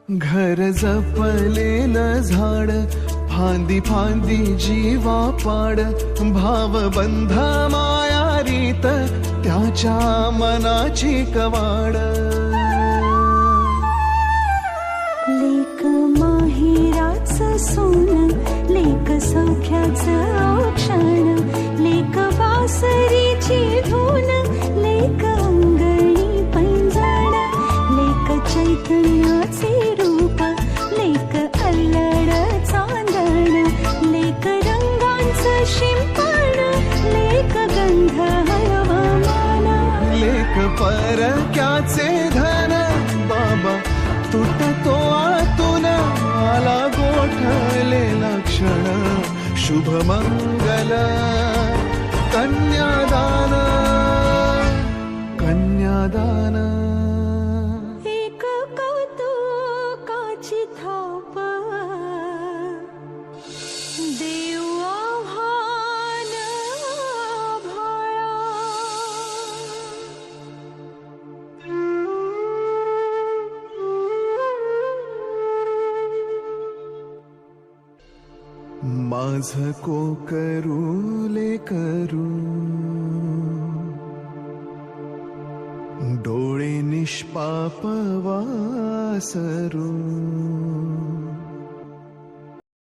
घर जपलेलं झाड, फांदी फांदी जीवा पाड, भावबंध माया रीत त्याच्या मनाची कवाड. लेक माहेराचं सोन, लेक सौख्याचं औक्षण, लेक बासरीची धून, लेक अंगणी पैंजण, लेक चैतन्याचे रूप, लेक अल्लड चांदण, लेक रंगांचं शिंपण, लेक गंध हवामान, लेक परक्याचे धन, बाबा तुटतो आतून, आला गोठलेला क्षण, शुभ मंगल कन्यादान, कन्यादान. एक कौतुकाची थाप, देव आव्हान आभाळा. माझ कोकरू लेकरू, डोळे निष्पाप वासरू,